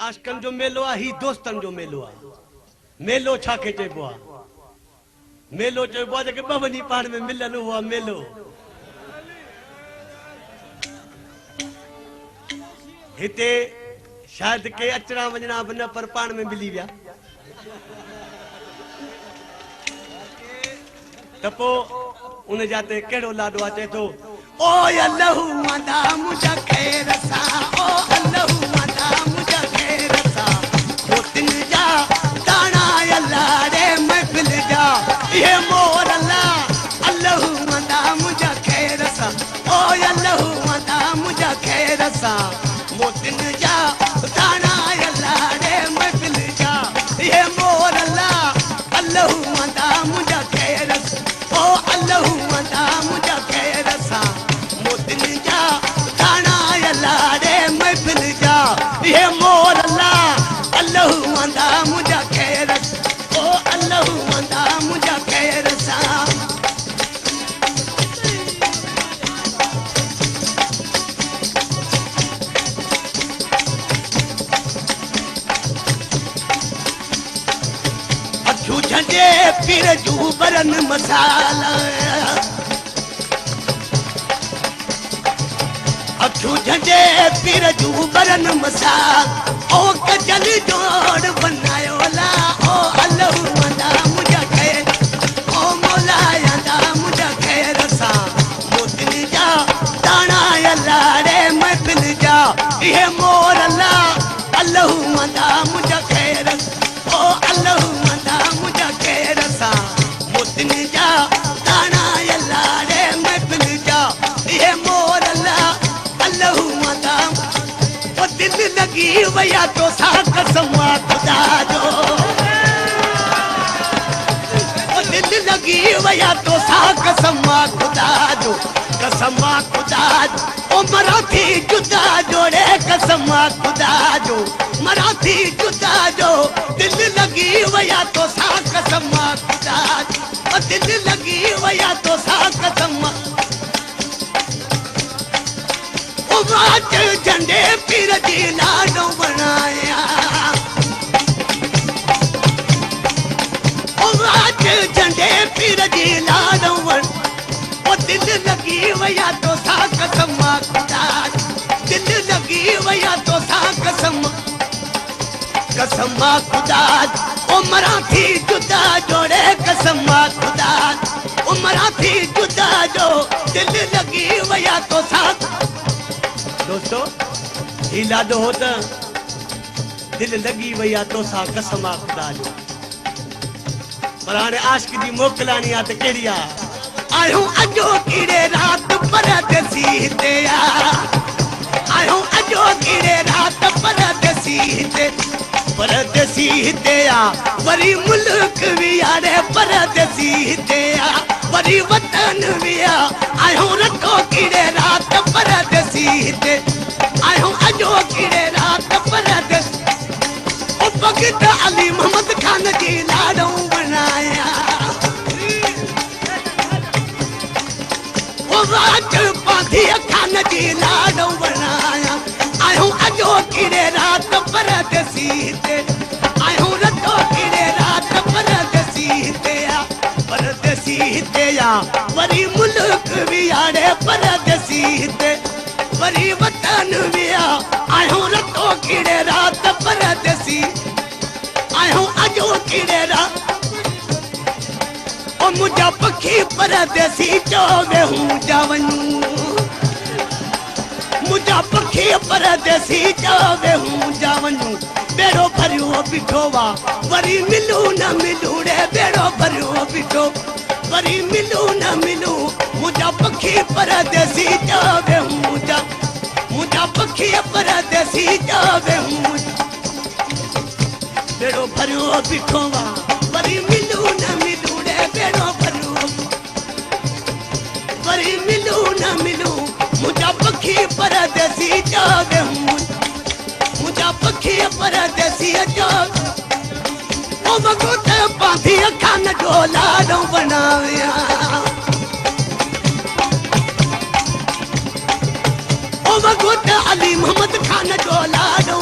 आशकन जो मेलो आ ही दोस्तन जो मेलो आ मेलो छा के चइबो आ मेलो चइबो आ जेके ॿ वञी पाण में मिलन हुआ मेलो हिते शायद के अचणा वञणा बि न पर पाण में मिली विया त पोइ उन जाते कहिड़ो लाॾो आहे चए थो ओ अल्लाहू मादा मुझा खैर सा ओ अल्लाहू मादा मुझा खैर सा मोतिन जा दाना अल्लाह रे महफिल जा ये मोर अल्लाह अल्लाहू मादा मुझा खैर सा ओ अल्लाहू मादा मुझा खैर सा मोतिन जा दाना अल्लाह रे महफिल जा ये मोर अल्लाह अल्लाहू मादा मुझा खैर सा ओ अल्लाहू मादा मुझा खैर सा मोतिन जा दाना अल्लाह रे महफिल जा ये मोर अल्लाह अल्लाहू मादा मुझा खैर सा ओ अल्लाहू मादा मुझा खैर सा अखियूं झंडे पीर जूं बरन मसाला अखियूं झंडे पीर जूं बरन मसाल ओ कजल जोड़ बनायो ला ओ अल्लाहू मादा मुझा खैर ओ मौला यादा मुझा खैर सा मोतिन जा दाना अल्लाह रे महफिल जा ये मोर अल्लाह अल्लाहू मादा मुझा खैर ओ अल्लाहू मादा मुझा खैर सा मोतिन जा दाना अल्लाह रे महफिल जा ये मोर अल्लाह अल्लाहू मादा ओ दिल लगी वया तो सा कसम खुदा जो ओ दिल लगी वया तो सा कसम खुदा जो ओ मराठी जुदा जोड़े कसम खुदा जो मराठी जुदा जो दिल लगी वया तो सा कसम खुदा ओ दिल लगी वया तो सा कसम ओ वाच झंडे पीर जी लाडो बनाया ओ वाच झंडे पीर जी लाडो बन ओ दिल लगी वया तो सा कसम खुदा दिल लगी वया तो सा कसम खुदा ओ मराठी जुदा जोड़े कसम खुदा ओ मराठी जुदा जो दिल लगी वया तो सा दोस्तों ही लाडो हो त दिल लगी वया तो सा कसम खुदा जो पर हाणे आशिक जी मोकलानी आहे त कहिड़ी आहे आयो अजो कीड़े रात परदेसी ते आयो अजो कीड़े रात परदेसी ते वरी मुल्क भी आड़े परदेसी ते वरी वतन भी आयो रखो कीड़े रात परदेसी ते आयो अजो कीड़े रात परदेसी ओ भगत अली मोहम्मद खान जी लाडो बनाया राज पाधी खान जी लाडो बनाया आयो अजो कीड़े रात परदेसी ते आयो रतो कीड़े रात परदेसी ते वरी मुल्क भी आड़े परदेसी ते वरी वतन भी आयो रतो कीड़े रात परदेसी आयो अजो कीड़े रात ओ मुझा पखी परदेसी चोवे हूँ जावनू मुझा पखी परदेसी चोवे हूँ जावनू बेड़ो भरियो बिठोवा वरी मिलू न मिलू रे बेड़ो भरियो बिठो वरी मिलू न मिलू मुझा पखी परदेसी चोवे हूँ मुझा पखी परदेसी चोवे हूँ बेड़ो भरियो बिठोवा वरी मिलू न मिलू बेड़ो भरियो वरी मिलू न मिलू मुझा पखी परदेसी चोवे हूँ मुझा पखी परदेसी चोवे ओ वगोत पाधी खान जो लाडो बनाया ओ वगोत अली मोहम्मद खान जो लाडो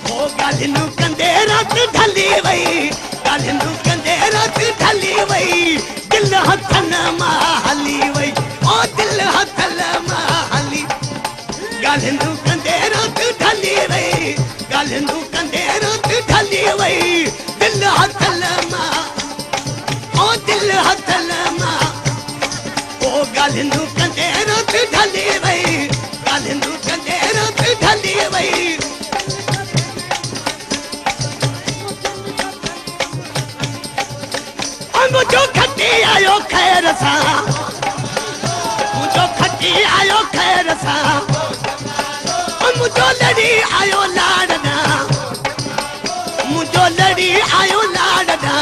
हो गालिनू कंदे रात ढली वई गालिनू कंदे रात ढली वई दिल हथन मां हली वई ओ दिल हथन मां हली गालिनू कंदे रात ढली वई गालिनू कंदे रात ढली वई दिल हथन मां ओ दिल हथन मां ओ गालिनू कंदे रात ढली वई गालिनू कंदे रात ढली वई मुझो खटी आयो खैर सा मुझो खटी आयो खैर सा मुझो लड़ी आयो लाडना मुझो लड़ी आयो लाडना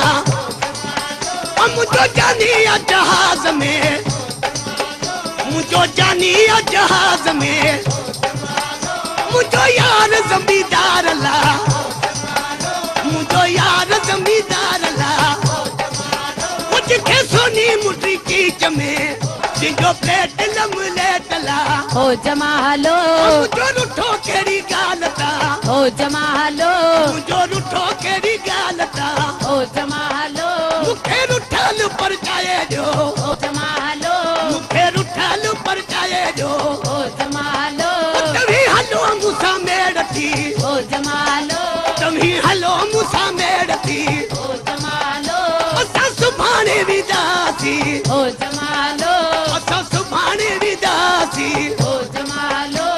मुझो जानी जहाज में मुझो जानी जहाज में मुझो यार जमींदार ला मुझो यार जमींदार ला मुझे सोनी मुट्ठी की जमे जिंजो प्लेट लमलेट ला हो जमालो मुझो रुठो केड़ी गालता हो जमालो मुझो रुठो केड़ी गालता हो जमालो मुखे रुठल पर जाए जो हो जमालो मुखे रुठल पर जाए जो हो जमालो तभी हलो मुसा मेड़ती हो जमालो तभी हलो मुसा मेड़ती हो जमालो असा सुभाणे विदासी हो जमालो असा सुभाणे विदासी हो जमालो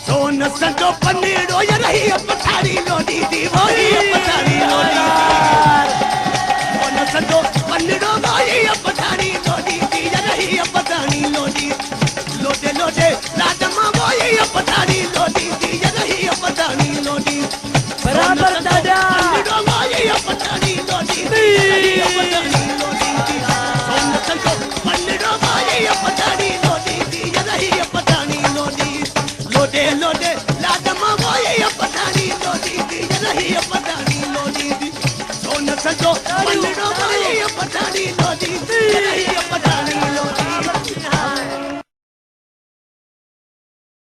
सोन संजो पनेड़ो या रही पठारी लोडी दी वही पठारी लोडी सोन संजो पनेड़ो वही पठारी लोडी दी या रही पठारी लोडी लोडे लोडे राजमा वही पठारी लोडी दी या रही पठारी लोडी बराबर दादा पनेड़ो वही पठारी लोडी दी या रही पठारी लोडी सोन संजो पनेड़ो वही पठारी लोडी दी या रही पठारी लोडी लोडे लोडे लाडमा वही पठारी लोडी दी या रही पठारी लोडी सोन संजो पनेड़ो वही